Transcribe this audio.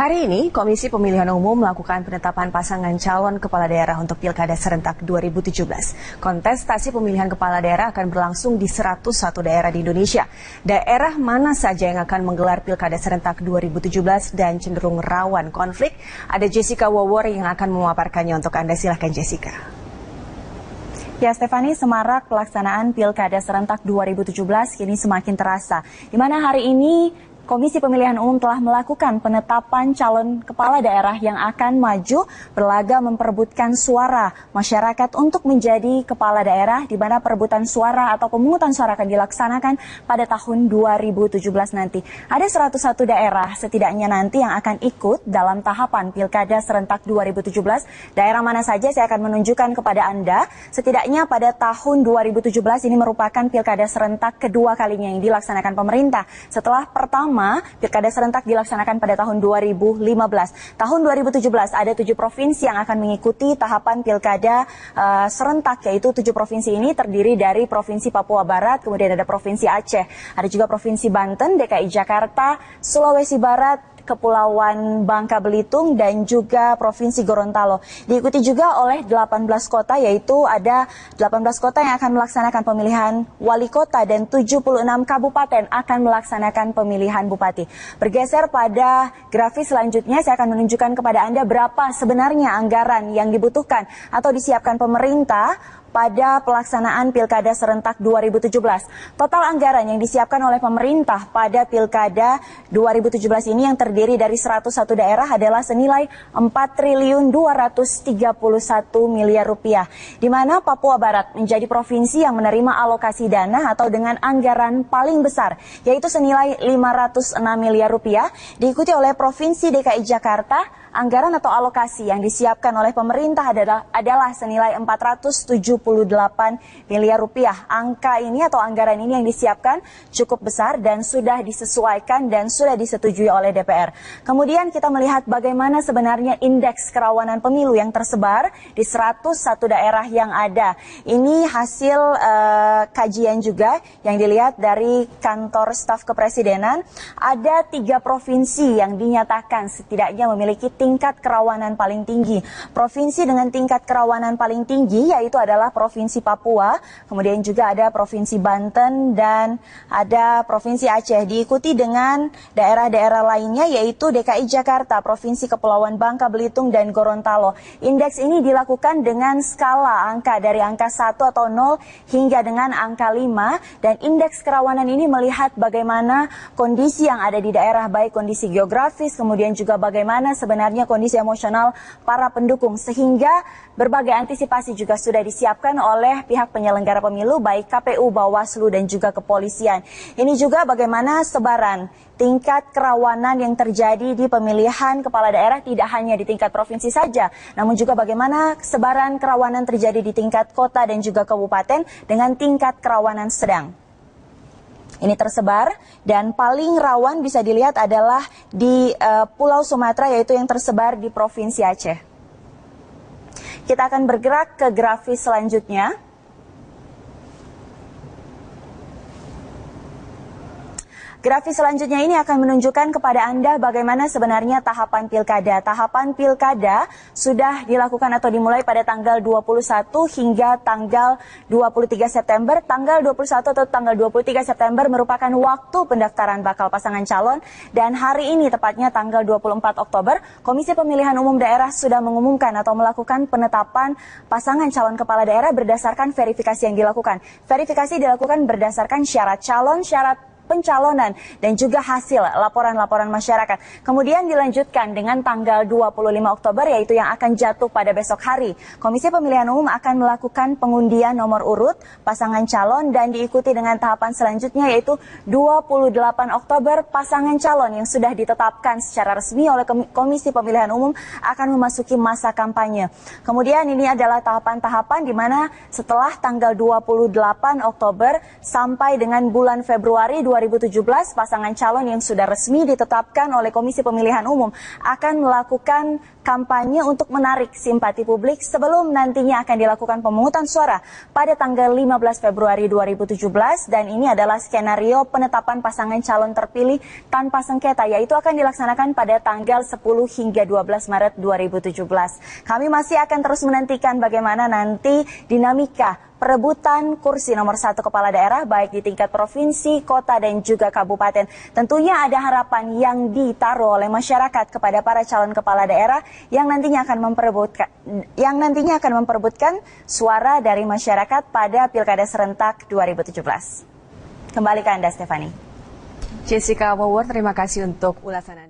Hari ini, Komisi Pemilihan Umum melakukan penetapan pasangan calon kepala daerah untuk Pilkada serentak 2017. Kontestasi pemilihan kepala daerah akan berlangsung di 101 daerah di Indonesia. Daerah mana saja yang akan menggelar Pilkada serentak 2017 dan cenderung rawan konflik? Ada Jessica Wawor yang akan memaparkannya untuk Anda. Silahkan Jessica. Ya, Stefani, semarak pelaksanaan Pilkada serentak 2017 kini semakin terasa. Di mana hari ini Komisi Pemilihan Umum telah melakukan penetapan calon kepala daerah yang akan maju berlaga memperebutkan suara masyarakat untuk menjadi kepala daerah, di mana perebutan suara atau pemungutan suara akan dilaksanakan pada tahun 2017 nanti. Ada 101 daerah setidaknya nanti yang akan ikut dalam tahapan Pilkada serentak 2017. Daerah mana saja saya akan menunjukkan kepada Anda. Setidaknya pada tahun 2017 ini merupakan Pilkada serentak kedua kalinya yang dilaksanakan pemerintah. Setelah pertama Pilkada serentak dilaksanakan pada tahun 2015. Tahun 2017 ada 7 provinsi yang akan mengikuti tahapan Pilkada serentak, yaitu 7 provinsi ini terdiri dari Provinsi Papua Barat, kemudian ada Provinsi Aceh, ada juga Provinsi Banten, DKI Jakarta, Sulawesi Barat, Kepulauan Bangka Belitung, dan juga Provinsi Gorontalo. Diikuti juga oleh 18 kota, yaitu ada 18 kota yang akan melaksanakan pemilihan wali kota dan 76 kabupaten akan melaksanakan pemilihan bupati. Bergeser pada grafis selanjutnya, saya akan menunjukkan kepada Anda berapa sebenarnya anggaran yang dibutuhkan atau disiapkan pemerintah pada pelaksanaan Pilkada serentak 2017. Total anggaran yang disiapkan oleh pemerintah pada Pilkada 2017 ini yang terdiri dari 101 daerah adalah senilai 4.231 miliar rupiah. Di mana Papua Barat menjadi provinsi yang menerima alokasi dana atau dengan anggaran paling besar, yaitu senilai 506 miliar rupiah, diikuti oleh Provinsi DKI Jakarta. Anggaran atau alokasi yang disiapkan oleh pemerintah adalah senilai 478 miliar rupiah. Angka ini atau anggaran ini yang disiapkan cukup besar dan sudah disesuaikan dan sudah disetujui oleh DPR. Kemudian kita melihat bagaimana sebenarnya indeks kerawanan pemilu yang tersebar di 101 daerah yang ada. Ini hasil kajian juga yang dilihat dari kantor staf kepresidenan. Ada 3 provinsi yang dinyatakan setidaknya memiliki tingkat kerawanan paling tinggi. Provinsi dengan tingkat kerawanan paling tinggi yaitu adalah Provinsi Papua, kemudian juga ada Provinsi Banten dan ada Provinsi Aceh. Diikuti dengan daerah-daerah lainnya yaitu DKI Jakarta, Provinsi Kepulauan Bangka Belitung dan Gorontalo. Indeks ini dilakukan dengan skala angka dari angka 1 atau 0 hingga dengan angka 5, dan indeks kerawanan ini melihat bagaimana kondisi yang ada di daerah, baik kondisi geografis, kemudian juga bagaimana sebenarnya kondisi emosional para pendukung, sehingga berbagai antisipasi juga sudah disiapkan oleh pihak penyelenggara pemilu baik KPU, Bawaslu dan juga kepolisian. Ini juga bagaimana sebaran tingkat kerawanan yang terjadi di pemilihan kepala daerah tidak hanya di tingkat provinsi saja, namun juga bagaimana sebaran kerawanan terjadi di tingkat kota dan juga kabupaten dengan tingkat kerawanan sedang. Ini tersebar, dan paling rawan bisa dilihat adalah di Pulau Sumatera, yaitu yang tersebar di Provinsi Aceh. Kita akan bergerak ke grafis selanjutnya. Grafis selanjutnya ini akan menunjukkan kepada Anda bagaimana sebenarnya tahapan pilkada. Tahapan pilkada sudah dilakukan atau dimulai pada tanggal 21 hingga tanggal 23 September. Tanggal 21 atau tanggal 23 September merupakan waktu pendaftaran bakal pasangan calon. Dan hari ini tepatnya tanggal 24 Oktober, Komisi Pemilihan Umum Daerah sudah mengumumkan atau melakukan penetapan pasangan calon kepala daerah berdasarkan verifikasi yang dilakukan. Verifikasi dilakukan berdasarkan syarat calon, syarat pencalonan, dan juga hasil laporan-laporan masyarakat. Kemudian dilanjutkan dengan tanggal 25 Oktober, yaitu yang akan jatuh pada besok hari. Komisi Pemilihan Umum akan melakukan pengundian nomor urut pasangan calon dan diikuti dengan tahapan selanjutnya, yaitu 28 Oktober pasangan calon yang sudah ditetapkan secara resmi oleh Komisi Pemilihan Umum akan memasuki masa kampanye. Kemudian ini adalah tahapan-tahapan di mana setelah tanggal 28 Oktober sampai dengan bulan Februari 2017, pasangan calon yang sudah resmi ditetapkan oleh Komisi Pemilihan Umum akan melakukan kampanye untuk menarik simpati publik sebelum nantinya akan dilakukan pemungutan suara pada tanggal 15 Februari 2017, dan ini adalah skenario penetapan pasangan calon terpilih tanpa sengketa, yaitu akan dilaksanakan pada tanggal 10 hingga 12 Maret 2017. Kami masih akan terus menantikan bagaimana nanti dinamika perebutan kursi nomor 1 kepala daerah baik di tingkat provinsi, kota, dan juga kabupaten. Tentunya ada harapan yang ditaruh oleh masyarakat kepada para calon kepala daerah yang nantinya akan memperebutkan suara dari masyarakat pada Pilkada serentak 2017. Kembali ke Anda, Stefani. Jessica Wower, terima kasih untuk ulasan Anda.